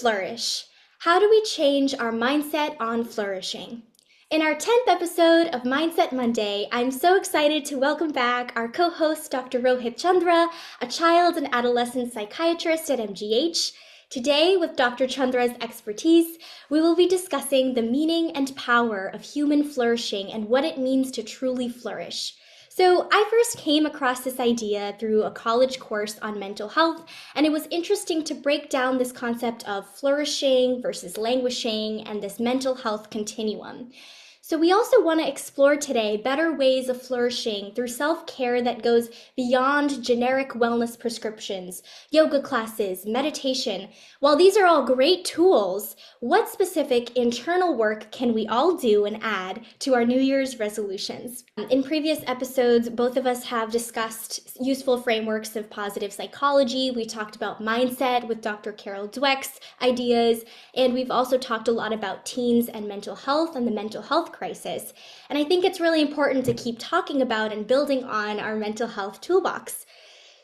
flourish? How do we change our mindset on flourishing? In our 10th episode of Mindset Monday, I'm so excited to welcome back our co-host, Dr. Rohit Chandra, a child and adolescent psychiatrist at MGH. Today, with Dr. Chandra's expertise, we will be discussing the meaning and power of human flourishing and what it means to truly flourish. So I first came across this idea through a college course on mental health, and it was interesting to break down this concept of flourishing versus languishing and this mental health continuum. So we also want to explore today better ways of flourishing through self-care that goes beyond generic wellness prescriptions, yoga classes, meditation. While these are all great tools, what specific internal work can we all do and add to our New Year's resolutions? In previous episodes, both of us have discussed useful frameworks of positive psychology. We talked about mindset with Dr. Carol Dweck's ideas, and we've also talked a lot about teens and mental health and the mental health crisis. And I think it's really important to keep talking about and building on our mental health toolbox.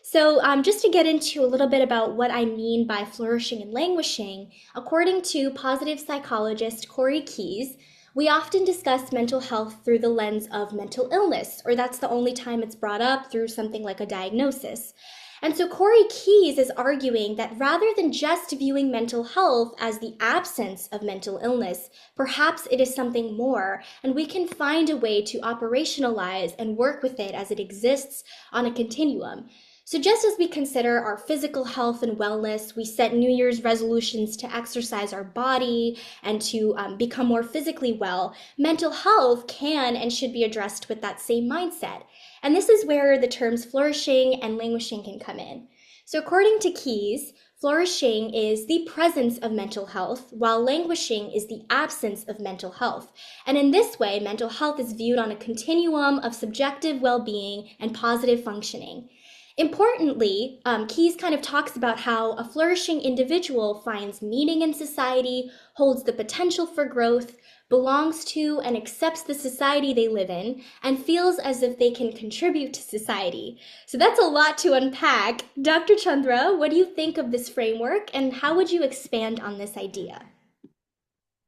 So just to get into a little bit about what I mean by flourishing and languishing, according to positive psychologist Corey Keyes, we often discuss mental health through the lens of mental illness, or that's the only time it's brought up through something like a diagnosis. And so Corey Keyes is arguing that rather than just viewing mental health as the absence of mental illness, perhaps it is something more, and we can find a way to operationalize and work with it as it exists on a continuum. So just as we consider our physical health and wellness, we set New Year's resolutions to exercise our body and to become more physically well, mental health can and should be addressed with that same mindset. And this is where the terms flourishing and languishing can come in. So according to Keyes, flourishing is the presence of mental health, while languishing is the absence of mental health. And in this way, mental health is viewed on a continuum of subjective well-being and positive functioning. Importantly, Keyes kind of talks about how a flourishing individual finds meaning in society, holds the potential for growth, belongs to and accepts the society they live in, and feels as if they can contribute to society. So that's a lot to unpack. Dr. Chandra, what do you think of this framework, and how would you expand on this idea?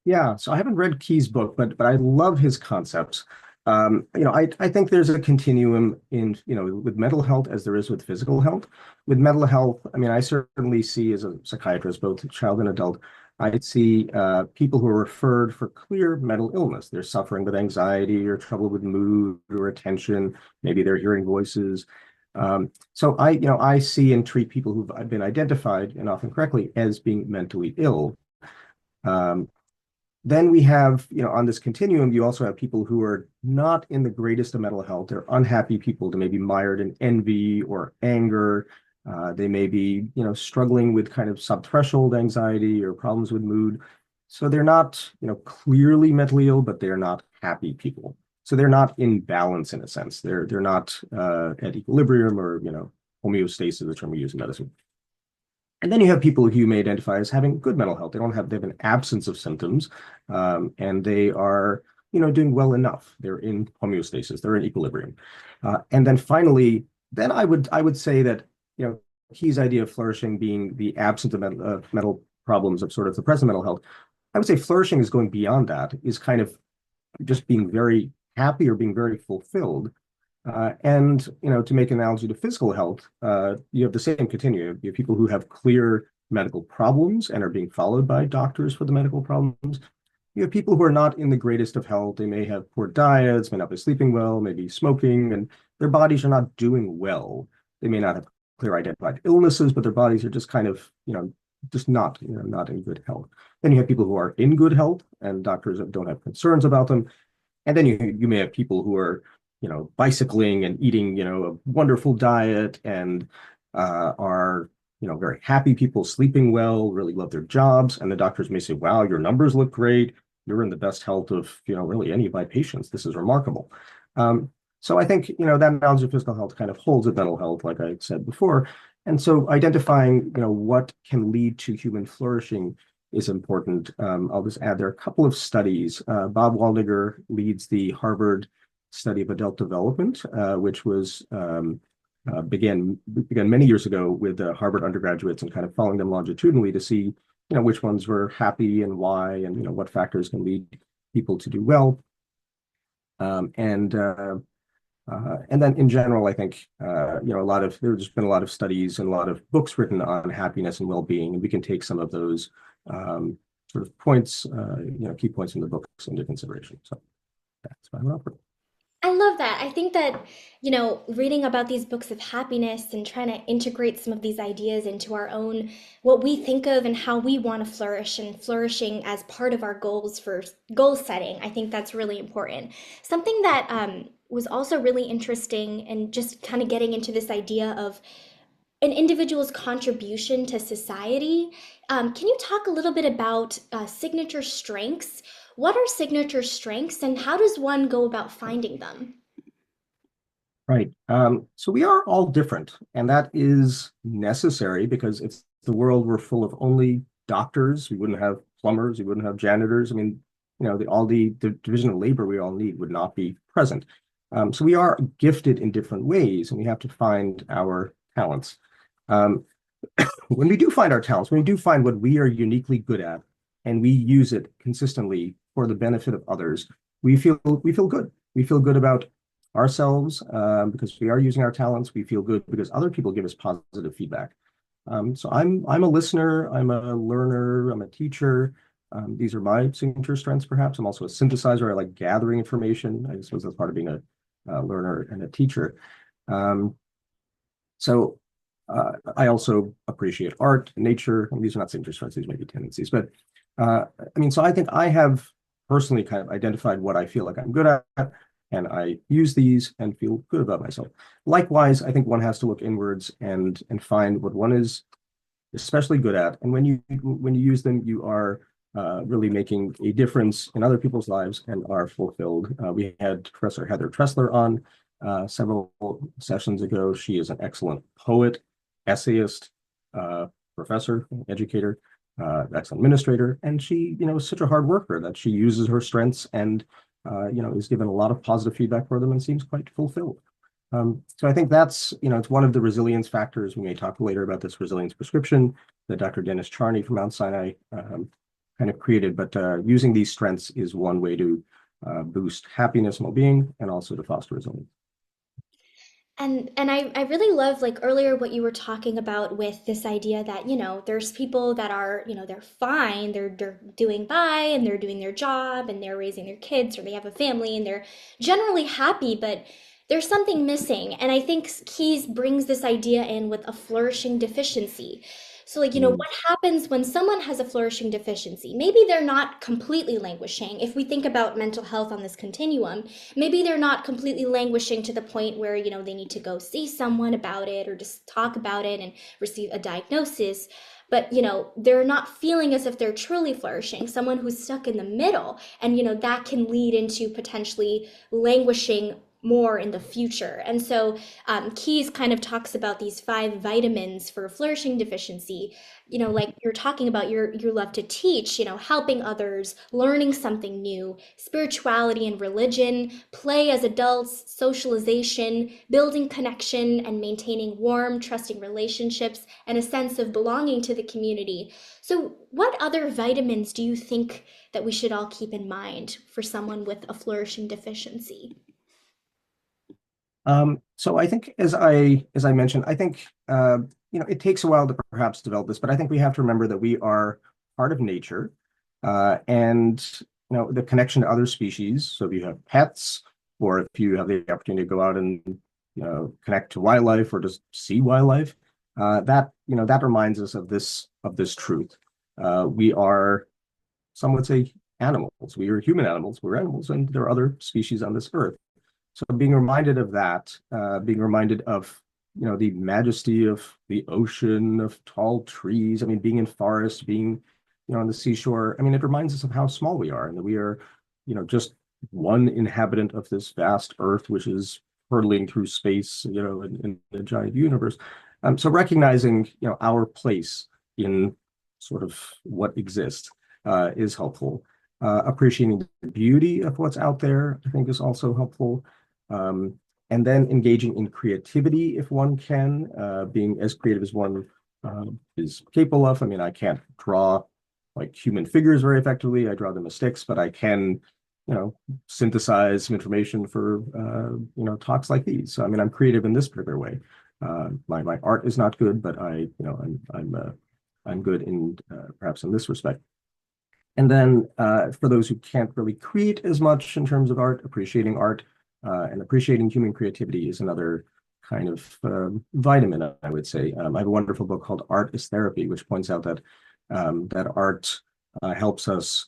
Yeah, so I haven't read Key's book, but I love his concepts. I think there's a continuum in, with mental health as there is with physical health. With mental health, I mean, I certainly see as a psychiatrist, both child and adult, I see people who are referred for clear mental illness. They're suffering with anxiety or trouble with mood or attention. Maybe they're hearing voices. So I see and treat people who've been identified, and often correctly, as being mentally ill. Then we have, on this continuum, you also have people who are not in the greatest of mental health. They're unhappy people. They may be mired in envy or anger. They may be, struggling with kind of subthreshold anxiety or problems with mood. So they're not, clearly mentally ill, but they're not happy people. So they're not in balance in a sense. They're not at equilibrium or, homeostasis, the term we use in medicine. And then you have people who you may identify as having good mental health. They have an absence of symptoms, and they are, doing well enough. They're in homeostasis. They're in equilibrium. And then finally, then I would say that, Key's idea of flourishing being the absence of mental problems of sort of the present mental health. I would say flourishing is going beyond that, is kind of just being very happy or being very fulfilled. And, to make an analogy to physical health, you have the same continuum. You have people who have clear medical problems and are being followed by doctors for the medical problems. You have people who are not in the greatest of health. They may have poor diets, may not be sleeping well, maybe smoking, and their bodies are not doing well. They may not have clear identified illnesses, but their bodies are just kind of, just not, not in good health. Then you have people who are in good health and doctors don't have concerns about them. And then you may have people who are bicycling and eating, a wonderful diet and are, very happy people, sleeping well, really love their jobs. And the doctors may say, wow, your numbers look great. You're in the best health of, really any of my patients. This is remarkable. So I think, that analogy of physical health kind of holds with mental health, like I said before. And so identifying, what can lead to human flourishing is important. I'll just add, there are a couple of studies. Bob Waldinger leads the Harvard study of adult development, which was began many years ago with Harvard undergraduates and kind of following them longitudinally to see which ones we're happy and why, and what factors can lead people to do well. Um, and uh, and then in general, I think there's just been a lot of studies and a lot of books written on happiness and well-being, and we can take some of those sort of points, key points in the books into consideration. So that's what I'm offering. I love that. I think that, reading about these books of happiness and trying to integrate some of these ideas into our own, what we think of and how we want to flourish and flourishing as part of our goals for goal setting, I think that's really important. Something that was also really interesting and just kind of getting into this idea of an individual's contribution to society. Can you talk a little bit about signature strengths? What are signature strengths and how does one go about finding them? Right. So we are all different, and that is necessary because if the world were full of only doctors, we wouldn't have plumbers, we wouldn't have janitors. I mean, all the division of labor we all need would not be present. So we are gifted in different ways, and we have to find our talents. Um, when we do find our talents, when we do find what we are uniquely good at, and we use it consistently for the benefit of others, we feel good. We feel good about ourselves because we are using our talents. We feel good because other people give us positive feedback. So I'm a listener. I'm a learner. I'm a teacher. These are my signature strengths, perhaps. I'm also a synthesizer. I like gathering information. I suppose that's part of being a learner and a teacher. Um, so I also appreciate art, nature. And these are not signature strengths, these may be tendencies. But so I think I have personally kind of identified what I feel like I'm good at, and I use these and feel good about myself. Likewise, I think one has to look inwards and find what one is especially good at. And when you use them, you are really making a difference in other people's lives and are fulfilled. We had Professor Heather Tressler on several sessions ago. She is an excellent poet, essayist, professor, educator, excellent administrator, and she, is such a hard worker that she uses her strengths and, is given a lot of positive feedback for them and seems quite fulfilled. So I think that's, it's one of the resilience factors. We may talk later about this resilience prescription that Dr. Dennis Charney from Mount Sinai kind of created, but using these strengths is one way to boost happiness and well-being and also to foster resilience. And I really love like earlier what you were talking about with this idea that, there's people that are, they're fine, they're doing by and they're doing their job and they're raising their kids or they have a family and they're generally happy, but there's something missing. And I think Keyes brings this idea in with a flourishing deficiency. So, like, Mm. what happens when someone has a flourishing deficiency? Maybe they're not completely languishing. If we think about mental health on this continuum, maybe they're not completely languishing to the point where, they need to go see someone about it or just talk about it and receive a diagnosis. But, they're not feeling as if they're truly flourishing, someone who's stuck in the middle. And, that can lead into potentially languishing more in the future. And so Keyes kind of talks about these 5 vitamins for flourishing deficiency. Like you're talking about, you love to teach, helping others, learning something new, spirituality and religion, play as adults, socialization, building connection and maintaining warm, trusting relationships, and a sense of belonging to the community. So, what other vitamins do you think that we should all keep in mind for someone with a flourishing deficiency? So I think as I mentioned, I think it takes a while to perhaps develop this, but I think we have to remember that we are part of nature, and the connection to other species. So if you have pets, or if you have the opportunity to go out and connect to wildlife or just see wildlife, that reminds us of this truth. We are, some would say, animals. We are human animals. We're animals, and there are other species on this earth. So being reminded of that, being reminded of, the majesty of the ocean, of tall trees. I mean, being in forest, being, on the seashore. I mean, it reminds us of how small we are and that we are, just one inhabitant of this vast earth, which is hurtling through space, in a giant universe. So recognizing, our place in sort of what exists is helpful. Appreciating the beauty of what's out there, I think, is also helpful. Um, and then engaging in creativity if one can, being as creative as one is capable of. I mean, I can't draw like human figures very effectively. I draw them as sticks, but I can, synthesize some information for, talks like these. So, I mean, I'm creative in this particular way. My art is not good, but I'm good in perhaps in this respect. And then for those who can't really create as much in terms of art and appreciating human creativity is another kind of vitamin, I would say. I have a wonderful book called Art is Therapy, which points out that art helps us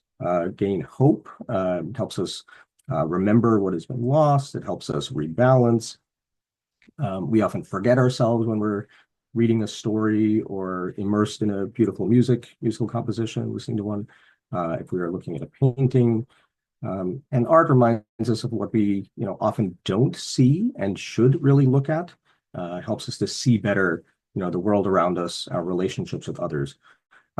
gain hope, helps us remember what has been lost, it helps us rebalance. We often forget ourselves when we're reading a story or immersed in a beautiful musical composition, listening to one. If we are looking at a painting, and art reminds us of what we, often don't see and should really look at. Helps us to see better, the world around us, our relationships with others.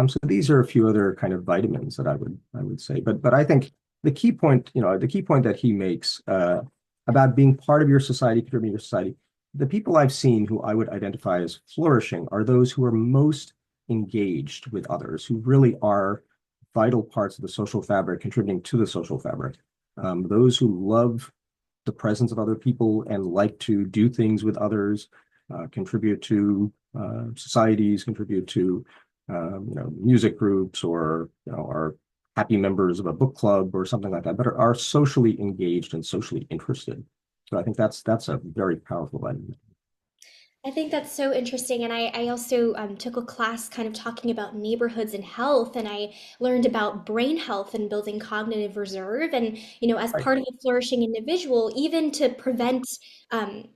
So these are a few other kind of vitamins that I would say. But I think the key point that he makes about being part of your society, contributing to your society, the people I've seen who I would identify as flourishing are those who are most engaged with others, who really are vital parts of the social fabric, contributing to the social fabric. Those who love the presence of other people and like to do things with others, contribute to societies, contribute to music groups, or are happy members of a book club or something like that, but are socially engaged and socially interested. So I think that's a very powerful vitamin. I think that's so interesting. And I also took a class kind of talking about neighborhoods and health, and I learned about brain health and building cognitive reserve. And, as Right. part of a flourishing individual, even to prevent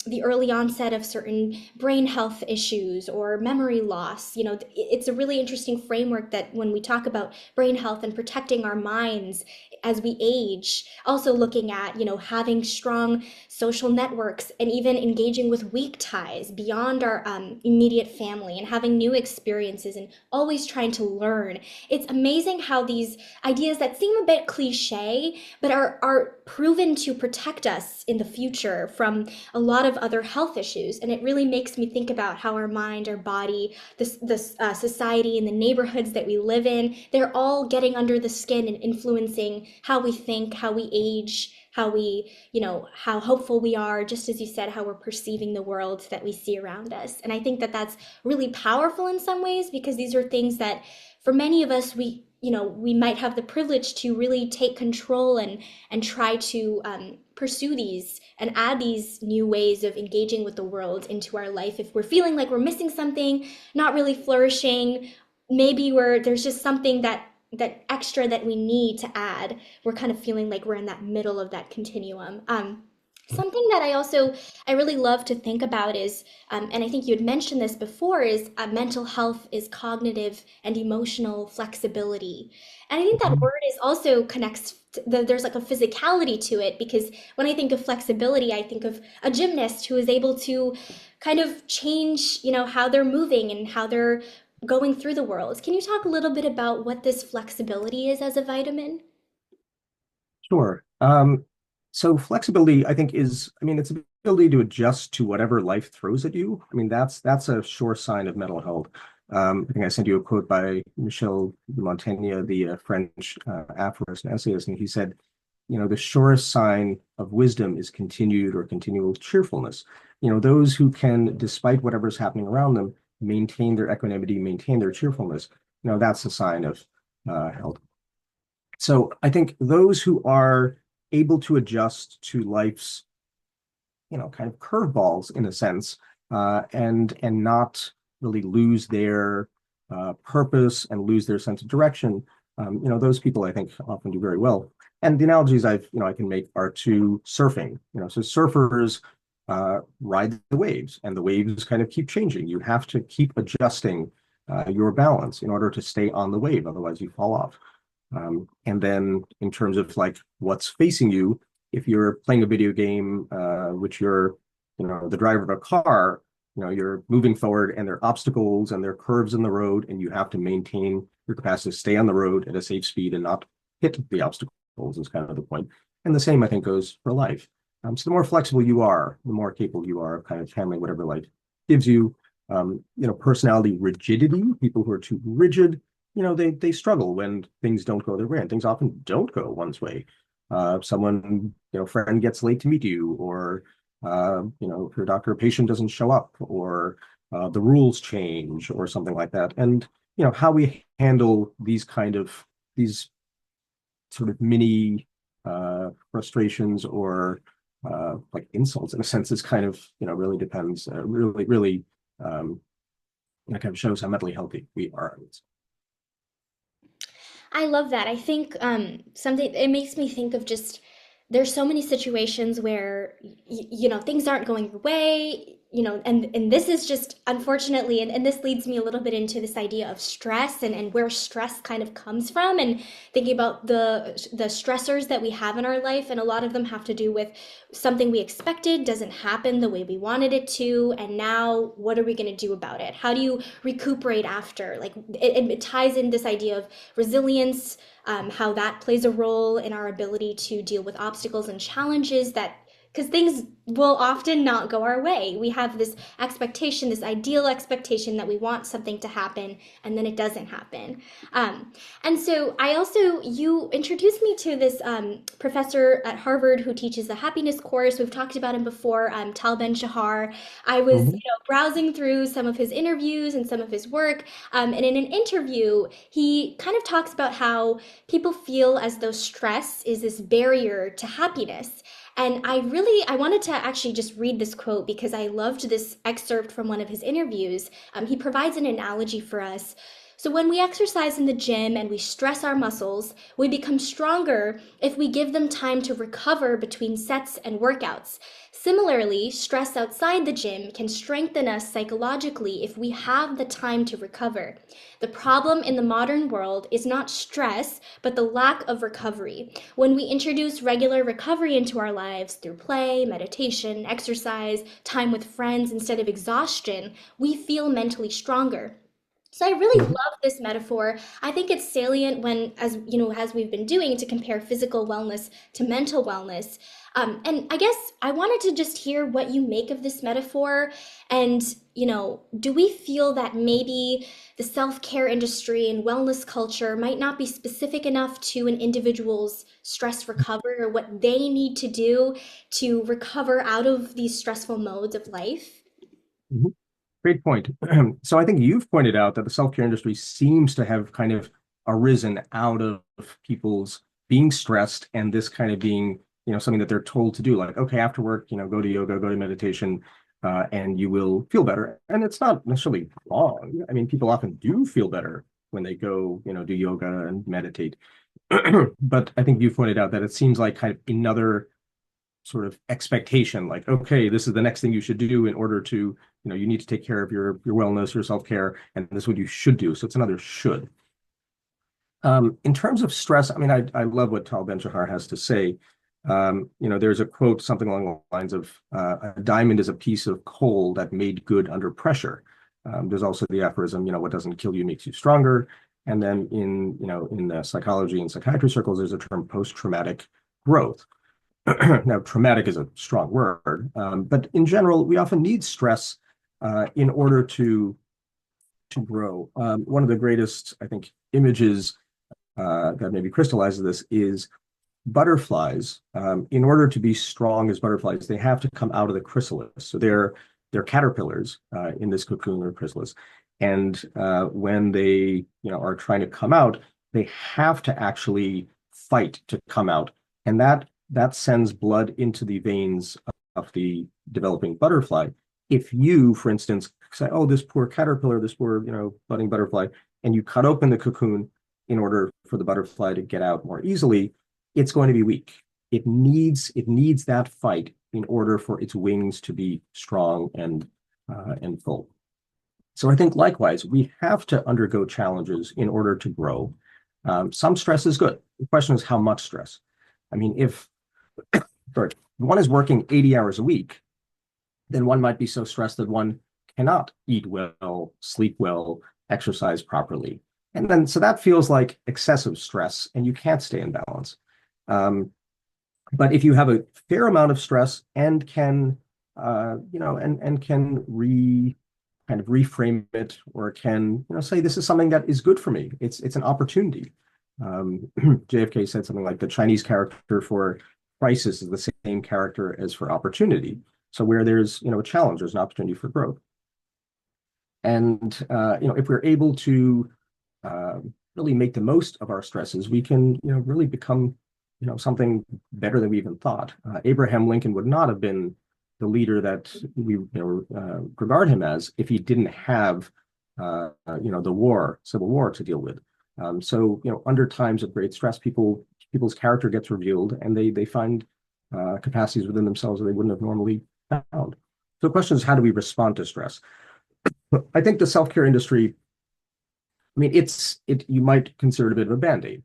the early onset of certain brain health issues or memory loss, it's a really interesting framework that when we talk about brain health and protecting our minds as we age, also looking at, having strong social networks and even engaging with weak ties beyond our immediate family and having new experiences and always trying to learn. It's amazing how these ideas that seem a bit cliche but are proven to protect us in the future from a lot of other health issues. And it really makes me think about how our mind, our body, the society and the neighborhoods that we live in, they're all getting under the skin and influencing how we think, how we age, how we, how hopeful we are, just as you said, how we're perceiving the world that we see around us. And I think that that's really powerful in some ways, because these are things that for many of us, we might have the privilege to really take control and try to pursue these and add these new ways of engaging with the world into our life. If we're feeling like we're missing something, not really flourishing, maybe there's just something that extra that we need to add. We're kind of feeling like we're in that middle of that continuum. Something that I really love to think about is, and I think you had mentioned this before, is mental health is cognitive and emotional flexibility. And I think that Mhm. word is also connects, there's like a physicality to it, because when I think of flexibility, I think of a gymnast who is able to kind of change, how they're moving and how they're going through the world. Can you talk a little bit about what this flexibility is as a vitamin? Sure. So flexibility, I think, I mean, it's the ability to adjust to whatever life throws at you. I mean, that's a sure sign of mental health. I think I sent you a quote by Michel de Montaigne, the French aphorist and essayist, and he said, the surest sign of wisdom is continued or continual cheerfulness. Those who can, despite whatever's happening around them, maintain their equanimity, maintain their cheerfulness, that's a sign of health. So I think those who are able to adjust to life's, kind of curveballs in a sense, and not really lose their purpose and lose their sense of direction, those people I think often do very well. And the analogies I can make are to surfing. So surfers ride the waves, and the waves kind of keep changing. You have to keep adjusting your balance in order to stay on the wave, otherwise you fall off. And then in terms of like what's facing you, if you're playing a video game, which you're, the driver of a car, you're moving forward and there are obstacles and there are curves in the road, and you have to maintain your capacity to stay on the road at a safe speed and not hit the obstacles is kind of the point. And the same, I think, goes for life. So the more flexible you are, the more capable you are of kind of handling whatever life gives you. Personality rigidity, people who are too rigid, they struggle when things don't go their way, and things often don't go one's way. Someone, friend gets late to meet you, or your doctor or patient doesn't show up, or the rules change, or something like that. And how we handle these sort of mini frustrations or like insults in a sense is kind of really depends. Really kind of shows how mentally healthy we are. I love that. I think something it makes me think of just there's so many situations where things aren't going your way, and this is just unfortunately, and this leads me a little bit into this idea of stress and where stress kind of comes from, and thinking about the stressors that we have in our life, and a lot of them have to do with something we expected doesn't happen the way we wanted it to, and now what are we going to do about it? How do you recuperate after? Like it ties in this idea of resilience, how that plays a role in our ability to deal with obstacles and challenges that because things will often not go our way. We have this expectation, this ideal expectation that we want something to happen, and then it doesn't happen. And so you introduced me to this professor at Harvard who teaches the happiness course. We've talked about him before, Tal Ben Shahar. I was, Mhm. browsing through some of his interviews and some of his work. And in an interview, he kind of talks about how people feel as though stress is this barrier to happiness. And I wanted to actually just read this quote because I loved this excerpt from one of his interviews. He provides an analogy for us. So, when we exercise in the gym and we stress our muscles, we become stronger if we give them time to recover between sets and workouts. Similarly, stress outside the gym can strengthen us psychologically if we have the time to recover. The problem in the modern world is not stress, but the lack of recovery. When we introduce regular recovery into our lives through play, meditation, exercise, time with friends instead of exhaustion, we feel mentally stronger. So I really Mhm. love this metaphor. I think it's salient when, as we've been doing, to compare physical wellness to mental wellness. And I guess I wanted to just hear what you make of this metaphor. And, do we feel that maybe the self-care industry and wellness culture might not be specific enough to an individual's stress recovery or what they need to do to recover out of these stressful modes of life? Mhm. Great point. So I think you've pointed out that the self-care industry seems to have kind of arisen out of people's being stressed and this kind of being, something that they're told to do. Like, okay, after work, go to yoga, go to meditation, and you will feel better. And it's not necessarily wrong. I mean, people often do feel better when they go, do yoga and meditate. But I think you pointed out that it seems like kind of another sort of expectation, like, okay, this is the next thing you should do in order to, you need to take care of your wellness, your self-care, and this is what you should do. So it's another should. In terms of stress, I mean, I love what Tal Ben-Shahar has to say. There's a quote, something along the lines of, a diamond is a piece of coal that made good under pressure. There's also the aphorism, what doesn't kill you makes you stronger. And then in psychology and psychiatry circles, there's a term post-traumatic growth. Now, traumatic is a strong word, but in general, we often need stress in order to grow. One of the greatest, I think, images that maybe crystallizes this is butterflies. In order to be strong as butterflies, they have to come out of the chrysalis. So they're caterpillars in this cocoon or chrysalis, and when they are trying to come out, they have to actually fight to come out, and that sends blood into the veins of the developing butterfly. If you, for instance, say, "Oh, this poor caterpillar, this poor budding butterfly," and you cut open the cocoon in order for the butterfly to get out more easily, it's going to be weak. It needs that fight in order for its wings to be strong and full. So I think likewise, we have to undergo challenges in order to grow. Some stress is good. The question is how much stress. I mean, if sorry, one is working 80 hours a week, then one might be so stressed that one cannot eat well, sleep well, exercise properly. And then so that feels like excessive stress and you can't stay in balance. Um, but if you have a fair amount of stress and can, and can kind of reframe it, or can, say this is something that is good for me. It's an opportunity. JFK said something like the Chinese character for crisis is the same character as for opportunity. So where there's, a challenge, there's an opportunity for growth. And if we're able to uh, really make the most of our stresses, we can, really become, something better than we even thought. Abraham Lincoln would not have been the leader that we, regard him as if he didn't have, the Civil War to deal with. So, under times of great stress, people's character gets revealed, and they find capacities within themselves that they wouldn't have normally found. So the question is, how do we respond to stress? I think the self-care industry, I mean, you might consider it a bit of a band-aid.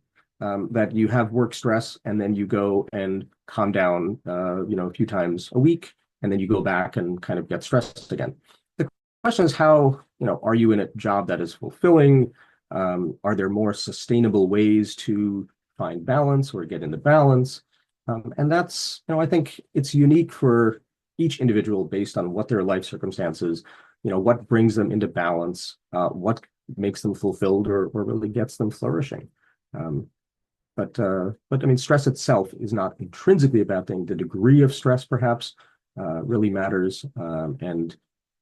That you have work stress and then you go and calm down, a few times a week, and then you go back and kind of get stressed again. The question is how, are you in a job that is fulfilling? Are there more sustainable ways to find balance or get into balance? And that's, I think it's unique for each individual based on what their life circumstances, what brings them into balance, what makes them fulfilled or really gets them flourishing. But I mean, stress itself is not intrinsically a bad thing. The degree of stress perhaps really matters. And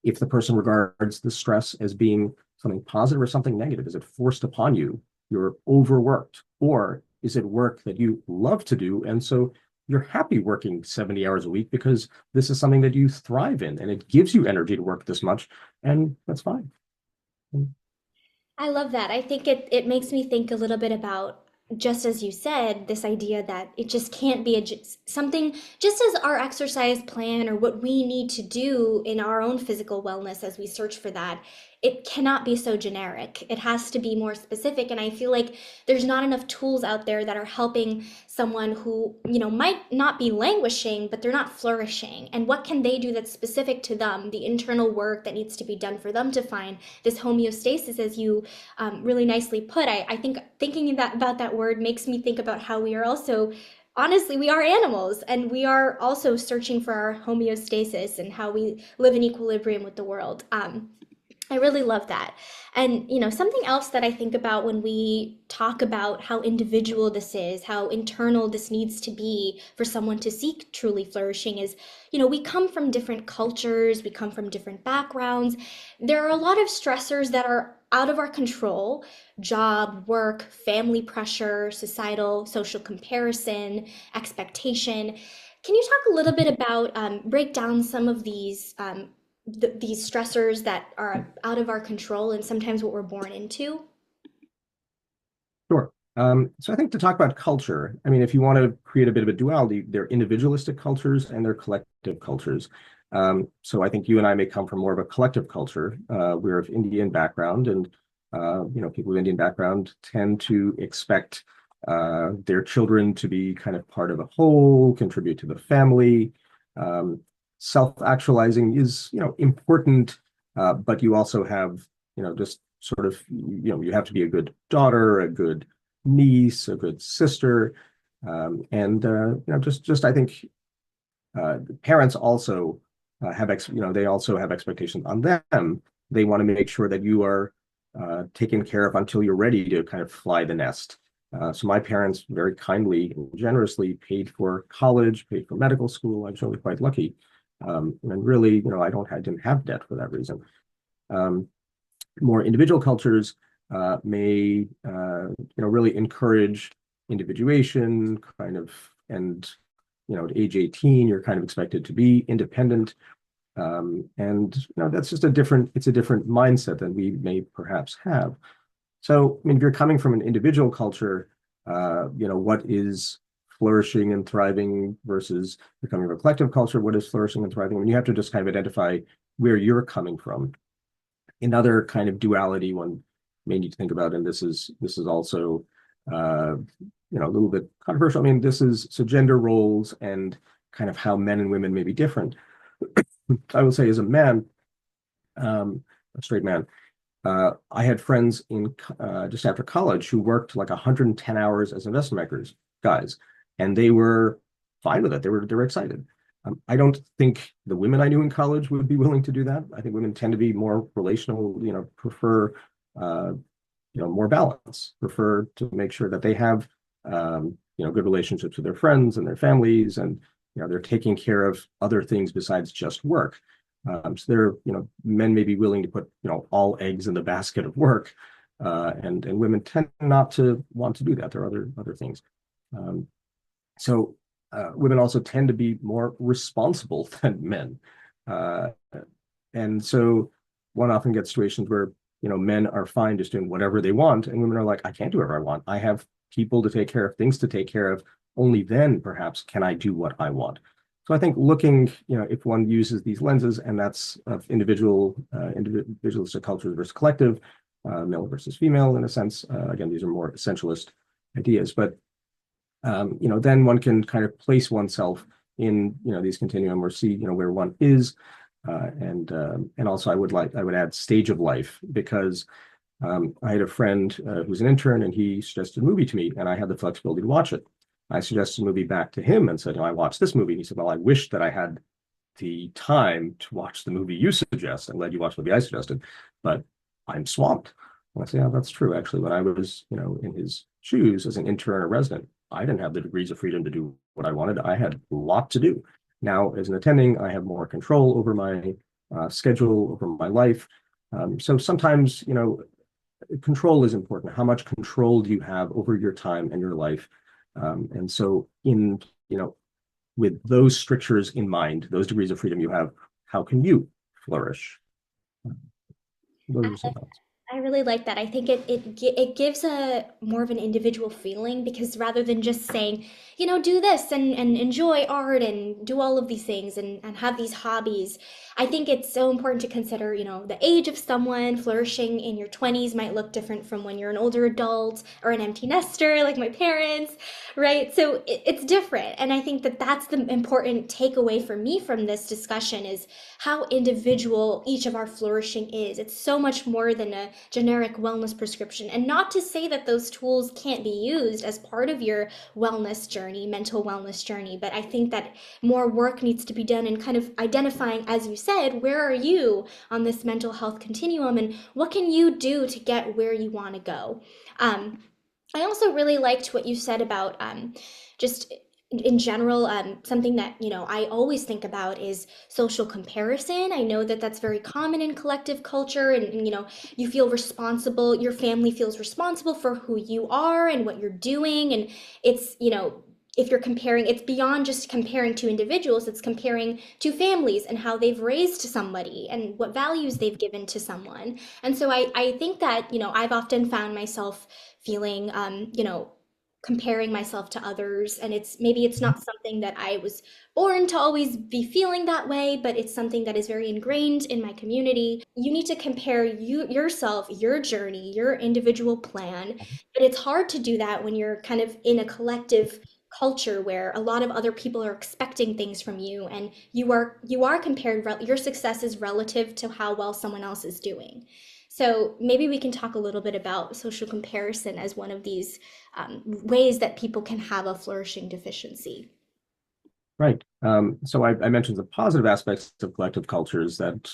if the person regards the stress as being something positive or something negative, is it forced upon you? You're overworked, or is it work that you love to do? And so you're happy working 70 hours a week because this is something that you thrive in and it gives you energy to work this much. And that's fine. I love that. I think it makes me think a little bit about, just as you said, this idea that it just can't be something, just as our exercise plan or what we need to do in our own physical wellness as we search for that, it cannot be so generic. It has to be more specific. And I feel like there's not enough tools out there that are helping someone who, might not be languishing, but they're not flourishing. And what can they do that's specific to them, the internal work that needs to be done for them to find this homeostasis, as you really nicely put. I think thinking about that word makes me think about how we are also, honestly, we are animals and we are also searching for our homeostasis and how we live in equilibrium with the world. I really love that. And, something else that I think about when we talk about how individual this is, how internal this needs to be for someone to seek truly flourishing is, we come from different cultures, we come from different backgrounds. There are a lot of stressors that are out of our control: job, work, family pressure, societal, social comparison, expectation. Can you talk a little bit about, break down some of these stressors that are out of our control and sometimes what we're born into? Sure. So I think to talk about culture, I mean, if you want to create a bit of a duality, they're individualistic cultures and they're collective cultures. So I think you and I may come from more of a collective culture. We're of Indian background, and people with Indian background tend to expect their children to be kind of part of a whole, contribute to the family. Self-actualizing is, important, but you also have, just sort of, you have to be a good daughter, a good niece, a good sister, and just I think parents also they also have expectations on them. They want to make sure that you are taken care of until you're ready to kind of fly the nest. So my parents very kindly and generously paid for college, paid for medical school. I'm really quite lucky. And really, I didn't have debt for that reason. More individual cultures may, really encourage individuation, kind of, and at age 18, you're kind of expected to be independent. And that's just it's a different mindset than we may perhaps have. So, I mean, if you're coming from an individual culture, what is flourishing and thriving versus becoming a collective culture, what is flourishing and thriving? I mean, you have to just kind of identify where you're coming from. Another kind of duality one may need to think about, and this is also a little bit controversial. I mean, so gender roles and kind of how men and women may be different. I will say, as a man, a straight man, I had friends in just after college who worked like 110 hours as investment makers, guys, and they were fine with it. They were excited. I don't think the women I knew in college would be willing to do that. I think women tend to be more relational, prefer uh, more balance, prefer to make sure that they have good relationships with their friends and their families, and they're taking care of other things besides just work. So men may be willing to put all eggs in the basket of work, and women tend not to want to do that. There are other things. Um, so women also tend to be more responsible than men. Uh, and so one often gets situations where, men are fine just doing whatever they want, and women are like, I can't do whatever I want. I have people to take care of, things to take care of. Only then, perhaps, can I do what I want. So I think looking, if one uses these lenses, and that's of individualistic cultures versus collective, male versus female, in a sense. Again, these are more essentialist ideas, but then one can kind of place oneself in, these continuum, or see, where one is. And also I would add stage of life, because I had a friend who's an intern, and he suggested a movie to me, and I had the flexibility to watch it. I suggested a movie back to him and said, I watched this movie. And he said, well, I wish that I had the time to watch the movie you suggest. I'm glad you watched the movie I suggested, but I'm swamped. And I say, yeah, that's true. Actually, when I was, in his shoes as an intern or resident, I didn't have the degrees of freedom to do what I wanted. I had a lot to do. Now, as an attending, I have more control over my schedule, over my life. So sometimes, control is important. How much control do you have over your time and your life? And so with those strictures in mind, those degrees of freedom you have, how can you flourish? Those are some thoughts. I really like that. I think it gives a more of an individual feeling, because rather than just saying, do this and enjoy art and do all of these things and have these hobbies, I think it's so important to consider, the age of someone. Flourishing in your 20s might look different from when you're an older adult or an empty nester like my parents, right? So it's different. And I think that that's the important takeaway for me from this discussion, is how individual each of our flourishing is. It's so much more than a generic wellness prescription. And not to say that those tools can't be used as part of your wellness journey, mental wellness journey, but I think that more work needs to be done in kind of identifying, as you said, where are you on this mental health continuum, and what can you do to get where you want to go. I also really liked what you said about just in general, something that I always think about is social comparison. I know that that's very common in collective culture, and you feel responsible. Your family feels responsible for who you are and what you're doing, and it's if you're comparing, it's beyond just comparing to individuals. It's comparing to families and how they've raised somebody and what values they've given to someone. And so I think that I've often found myself feeling comparing myself to others, and it's not something that I was born to always be feeling that way, but it's something that is very ingrained in my community. You need to compare yourself, your journey, your individual plan, but it's hard to do that when you're kind of in a collective culture where a lot of other people are expecting things from you, and you are compared. Your success is relative to how well someone else is doing. So maybe we can talk a little bit about social comparison as one of these ways that people can have a flourishing deficiency. Right. So I mentioned the positive aspects of collective cultures, that,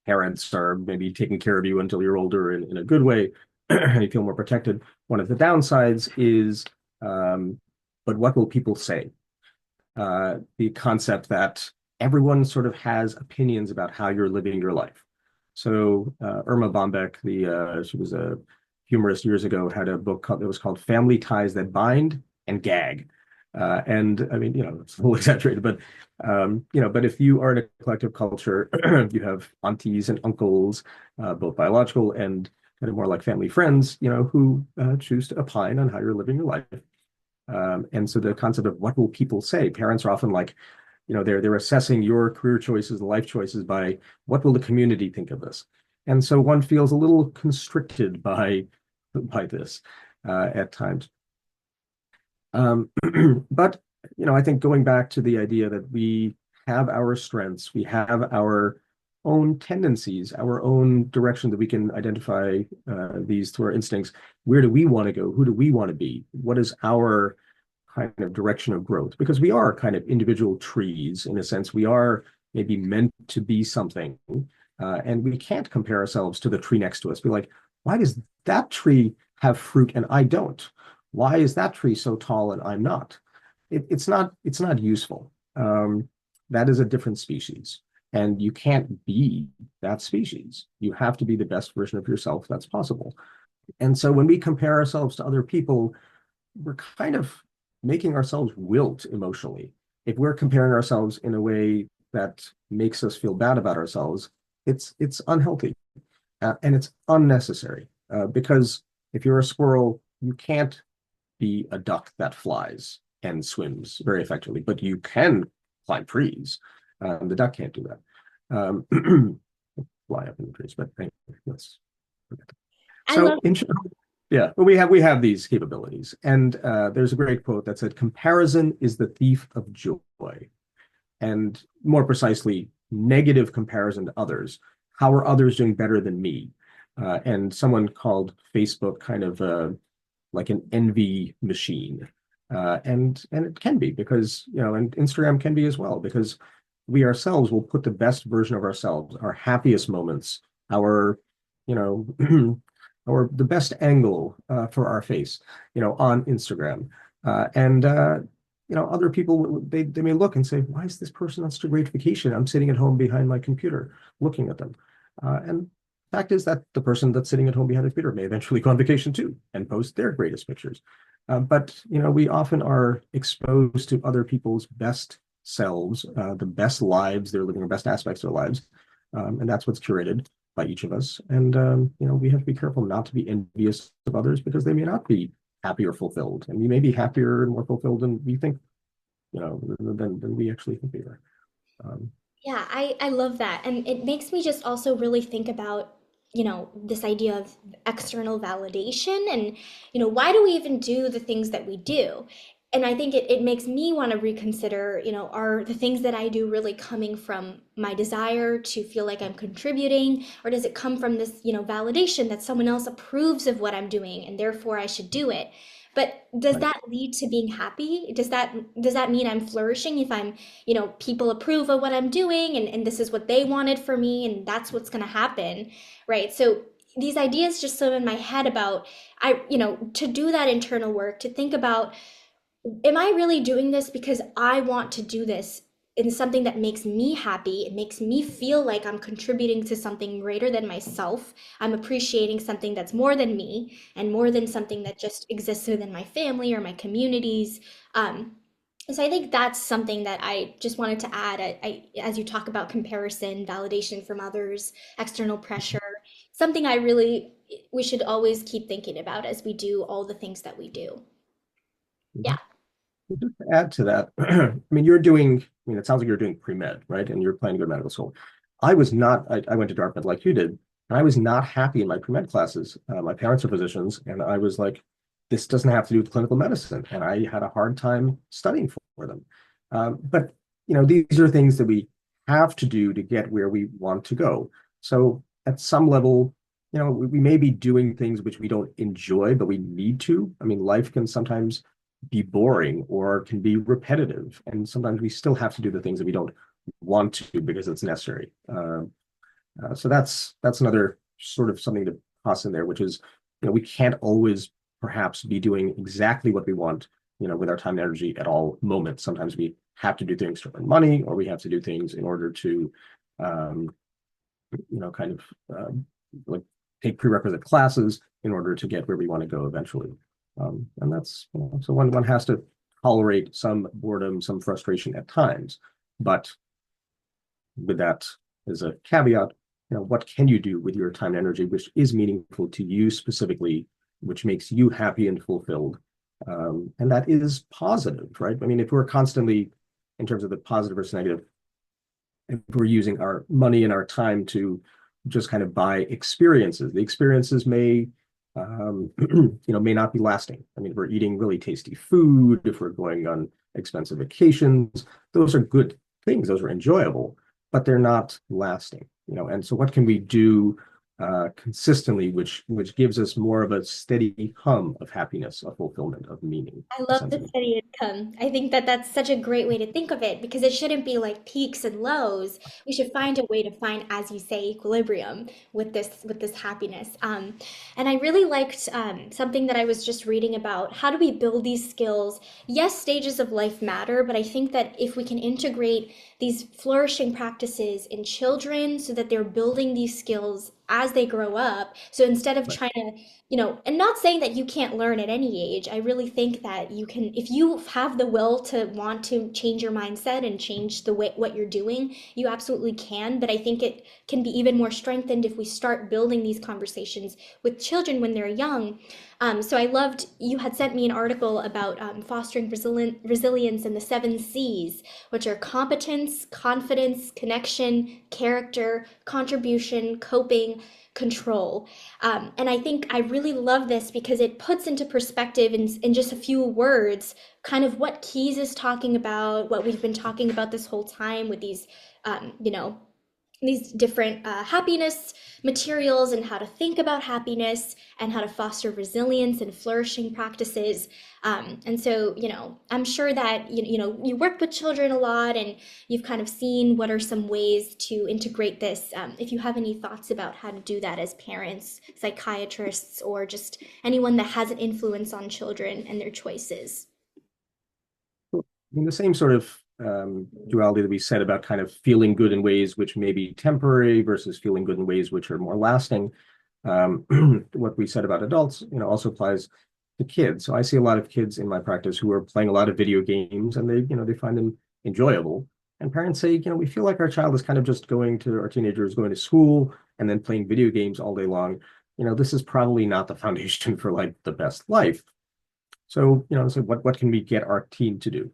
parents are maybe taking care of you until you're older in a good way, and you feel more protected. One of the downsides is, but what will people say? The concept that everyone sort of has opinions about how you're living your life. So Irma Bombeck, she was a humorist years ago, had a book that was called Family Ties That Bind and Gag. And I mean, it's a little exaggerated, but but if you are in a collective culture, you have aunties and uncles, both biological and kind of more like family friends, who choose to opine on how you're living your life. And so the concept of what will people say? Parents are often like, they're assessing your career choices and life choices by what will the community think of this? And so one feels a little constricted by this at times. But I think going back to the idea that we have our strengths, we have our own tendencies, our own direction that we can identify these through our instincts. Where do we want to go? Who do we want to be? What is our kind of direction of growth because we are kind of individual trees in a sense. We are maybe meant to be something, and we can't compare ourselves to the tree next to us. Be like, why does that tree have fruit and I don't? Why is that tree so tall and I'm not? It's not useful. That is a different species, and you can't be that species. You have to be the best version of yourself that's possible. And so when we compare ourselves to other people, we're kind of making ourselves wilt emotionally. If we're comparing ourselves in a way that makes us feel bad about ourselves, it's unhealthy, and it's unnecessary. Because if you're a squirrel, you can't be a duck that flies and swims very effectively, but you can climb trees. The duck can't do that. Fly up in the trees, but anyway, let's forget that. I love. So in yeah, but we have these capabilities, and there's a great quote that said, "Comparison is the thief of joy," and more precisely, negative comparison to others. How are others doing better than me? And someone called Facebook kind of like an envy machine, and it can be because and Instagram can be as well because we ourselves will put the best version of ourselves, our happiest moments, our you know or the best angle for our face, on Instagram. And other people they may look and say, "Why is this person on such a great vacation? I'm sitting at home behind my computer looking at them." And fact is that the person that's sitting at home behind the computer may eventually go on vacation too and post their greatest pictures. But we often are exposed to other people's best selves, the best lives they're living, the best aspects of their lives, and that's what's curated by each of us. And we have to be careful not to be envious of others because they may not be happy or fulfilled, and we may be happier and more fulfilled than we think, than we actually think we are. Um, Yeah, I love that. And it makes me just also really think about, this idea of external validation and, why do we even do the things that we do? And I think it makes me want to reconsider, are the things that I do really coming from my desire to feel like I'm contributing, or does it come from this, validation that someone else approves of what I'm doing and therefore I should do it? But does right. that lead to being happy? Does that mean I'm flourishing if I'm, people approve of what I'm doing and this is what they wanted for me and that's what's going to happen, right? So these ideas just live in my head about to do that internal work, to think about, am I really doing this because I want to do this in something that makes me happy? It makes me feel like I'm contributing to something greater than myself. I'm appreciating something that's more than me and more than something that just exists within my family or my communities. And so I think that's something that I just wanted to add. As you talk about comparison, validation from others, external pressure, something we should always keep thinking about as we do all the things that we do. Yeah. Just to add to that, I mean, you're doing, I mean, it sounds like you're doing pre-med, right? And you're planning to go to medical school. I was not, I went to Dartmouth like you did, and I was not happy in my pre-med classes. My parents are physicians, and I was like, this doesn't have to do with clinical medicine. And I had a hard time studying for them. But, these are things that we have to do to get where we want to go. So at some level, we may be doing things which we don't enjoy, but we need to. I mean, life can sometimes be boring or can be repetitive. And sometimes we still have to do the things that we don't want to because it's necessary. So that's another sort of something to toss in there, which is, we can't always perhaps be doing exactly what we want, with our time and energy at all moments. Sometimes we have to do things to earn money, or we have to do things in order to, um, kind of like take prerequisite classes in order to get where we want to go eventually. And that's, so one has to tolerate some boredom, some frustration at times. But with that as a caveat, what can you do with your time and energy, which is meaningful to you specifically, which makes you happy and fulfilled? And that is positive, right? I mean, if we're constantly, in terms of the positive versus negative, if we're using our money and our time to just kind of buy experiences, the experiences may not be lasting. I mean, if we're eating really tasty food, if we're going on expensive vacations, those are good things. Those are enjoyable, but they're not lasting. And so what can we do consistently, which gives us more of a steady hum of happiness, of fulfillment, of meaning, I a love sense the of meaning. steady income. I think that that's such a great way to think of it because it shouldn't be like peaks and lows. We should find a way to find, as you say, equilibrium with this happiness. And I really liked something that I was just reading about. How do we build these skills? Yes, stages of life matter, but I think that if we can integrate these flourishing practices in children so that they're building these skills as they grow up. So instead of Right. trying to and not saying that you can't learn at any age. I really think that you can, if you have the will to want to change your mindset and change the way what you're doing, you absolutely can. But I think it can be even more strengthened if we start building these conversations with children when they're young. So I loved you had sent me an article about fostering resilience in the 7 C's, which are competence, confidence, connection, character, contribution, coping, control. And I think I really love this because it puts into perspective in just a few words kind of what Keys is talking about, what we've been talking about this whole time with these, um, you know, these different happiness materials and how to think about happiness and how to foster resilience and flourishing practices. And so, I'm sure that you worked with children a lot and you've kind of seen what are some ways to integrate this. If you have any thoughts about how to do that as parents, psychiatrists, or just anyone that has an influence on children and their choices. I mean, the same sort of duality that we said about kind of feeling good in ways which may be temporary versus feeling good in ways which are more lasting. Um, what we said about adults, also applies to kids. So I see a lot of kids in my practice who are playing a lot of video games, and they find them enjoyable. And parents say, we feel like our child is kind of just our teenager is going to school and then playing video games all day long. This is probably not the foundation for like the best life. So what can we get our teen to do?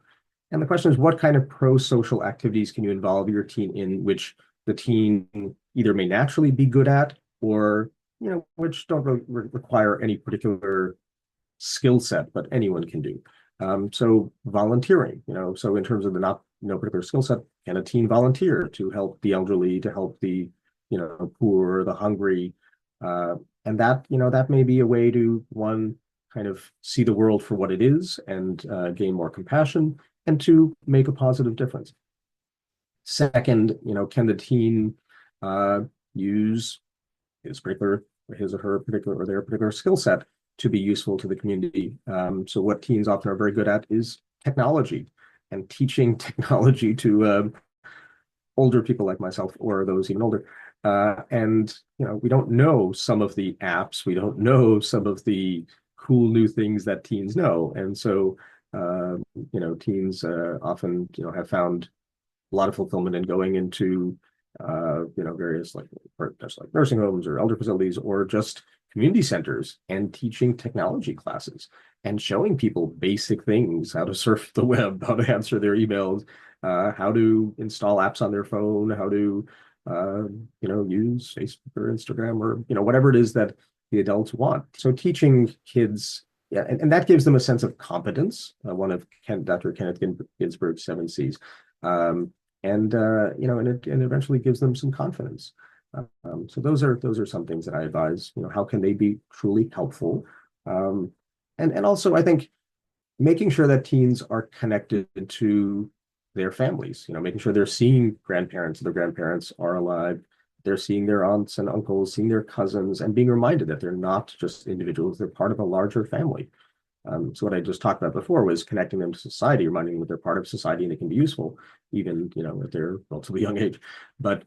And the question is, what kind of pro-social activities can you involve your teen in, which the teen either may naturally be good at, or which don't require any particular skill set, but anyone can do. So volunteering, so in terms of the not no particular skill set, can a teen volunteer to help the elderly, to help the poor, the hungry, and that may be a way to one kind of see the world for what it is and gain more compassion, and to make a positive difference. Second, can the teen uh, use his or her particular or their particular skill set to be useful to the community? So what teens often are very good at is technology and teaching technology to older people like myself or those even older. And we don't know some of the apps, we don't know some of the cool new things that teens know, and so teens often have found a lot of fulfillment in going into various like nursing homes or elder facilities or just community centers and teaching technology classes and showing people basic things, how to surf the web, how to answer their emails, how to install apps on their phone, how to use Facebook or Instagram or whatever it is that the adults want. So teaching kids, yeah, and that gives them a sense of competence. One of Dr. Kenneth Ginsburg's 7 C's. And eventually gives them some confidence. So those are some things that I advise. How can they be truly helpful? And also, I think making sure that teens are connected to their families. Making sure they're seeing grandparents, their grandparents are alive. They're seeing their aunts and uncles, seeing their cousins, and being reminded that they're not just individuals; they're part of a larger family. So what I just talked about before was connecting them to society, reminding them that they're part of society and they can be useful, even at their relatively young age, but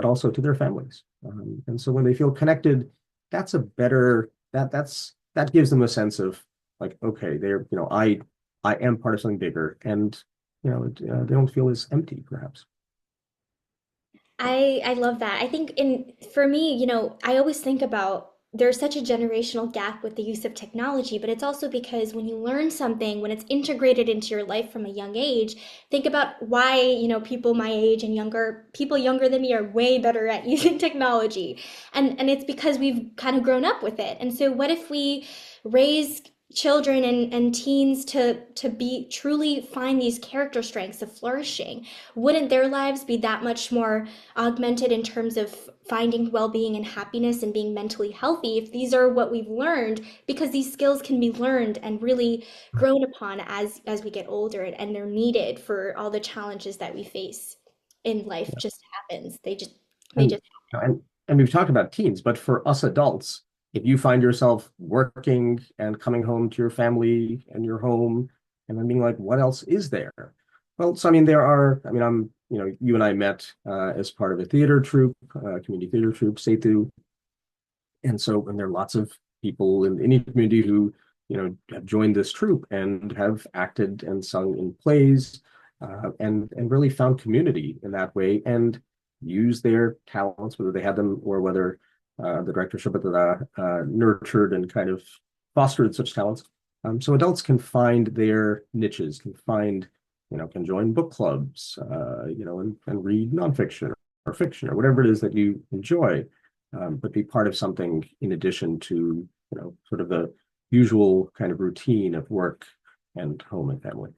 also to their families. And so when they feel connected, that's a better that gives them a sense of like, okay, I am part of something bigger, and they don't feel as empty, perhaps. I love that. I think in for me, I always think about there's such a generational gap with the use of technology, but it's also because when you learn something, when it's integrated into your life from a young age, think about why, people my age and people younger than me are way better at using technology. And it's because we've kind of grown up with it. And so what if we raise children and teens to be truly find these character strengths of flourishing? Wouldn't their lives be that much more augmented in terms of finding well-being and happiness and being mentally healthy if these are what we've learned? Because these skills can be learned and really grown upon as we get older, and they're needed for all the challenges that we face in life. Just happens. They And just and we've talked about teens, but for us adults, if you find yourself working and coming home to your family and your home, and then being like, what else is there? Well, so I mean, there are. I mean, you and I met as part of a theater troupe, community theater troupe, Setu, and there are lots of people in any community who, have joined this troupe and have acted and sung in plays, and really found community in that way and use their talents, whether they had them or whether the directorship of the nurtured and kind of fostered such talents. So adults can find their niches, can join book clubs, and read nonfiction or fiction or whatever it is that you enjoy, but be part of something in addition to, sort of the usual kind of routine of work and home and family.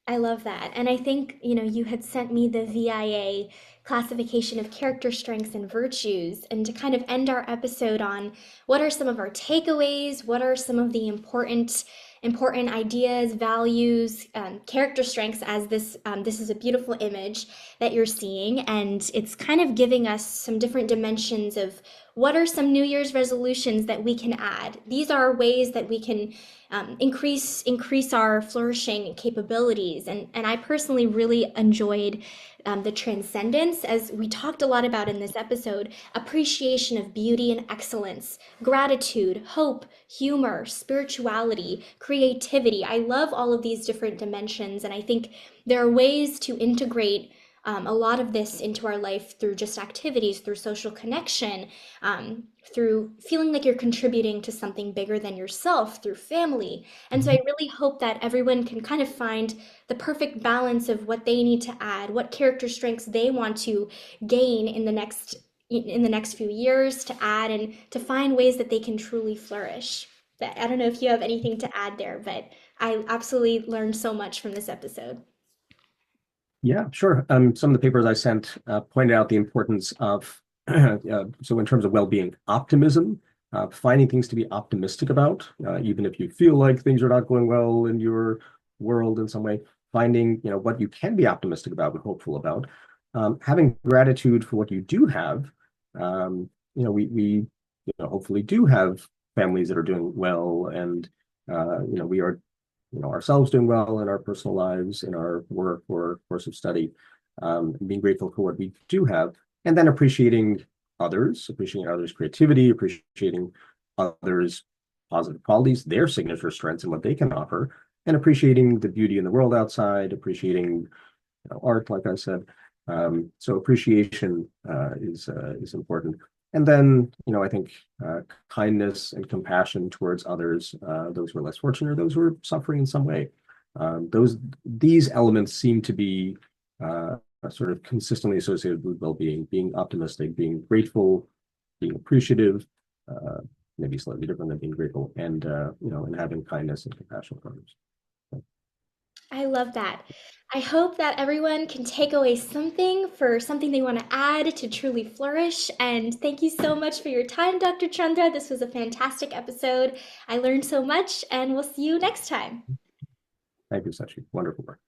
I love that. And I think, you had sent me the VIA classification of character strengths and virtues. And to kind of end our episode on what are some of our takeaways, what are some of the important ideas, values, character strengths, as this is a beautiful image that you're seeing. And it's kind of giving us some different dimensions of what are some New Year's resolutions that we can add. These are ways that we can increase our flourishing capabilities. And I personally really enjoyed the transcendence, as we talked a lot about in this episode, appreciation of beauty and excellence, gratitude, hope, humor, spirituality, creativity. I love all of these different dimensions, and I think there are ways to integrate a lot of this into our life through just activities, through social connection, through feeling like you're contributing to something bigger than yourself, through family. And so I really hope that everyone can kind of find the perfect balance of what they need to add, what character strengths they want to gain in the next few years to add, and to find ways that they can truly flourish. But I don't know if you have anything to add there, but I absolutely learned so much from this episode. Yeah, sure. Some of the papers I sent pointed out the importance of, so in terms of well-being, optimism, finding things to be optimistic about, even if you feel like things are not going well in your world in some way, finding, what you can be optimistic about and hopeful about, having gratitude for what you do have. We hopefully do have families that are doing well, and we are ourselves doing well in our personal lives, in our work or course of study, being grateful for what we do have, and then appreciating others' creativity, appreciating others' positive qualities, their signature strengths and what they can offer, and appreciating the beauty in the world outside, appreciating art, like I said. So appreciation is important. And then, I think kindness and compassion towards others, those who are less fortunate, or those who are suffering in some way. These elements seem to be sort of consistently associated with well-being, being optimistic, being grateful, being appreciative, uh, maybe slightly different than being grateful, and having kindness and compassion for others. I love that. I hope that everyone can take away something for something they want to add to truly flourish. And thank you so much for your time, Dr. Chandra. This was a fantastic episode. I learned so much, and we'll see you next time. Thank you, Sachi. Wonderful work.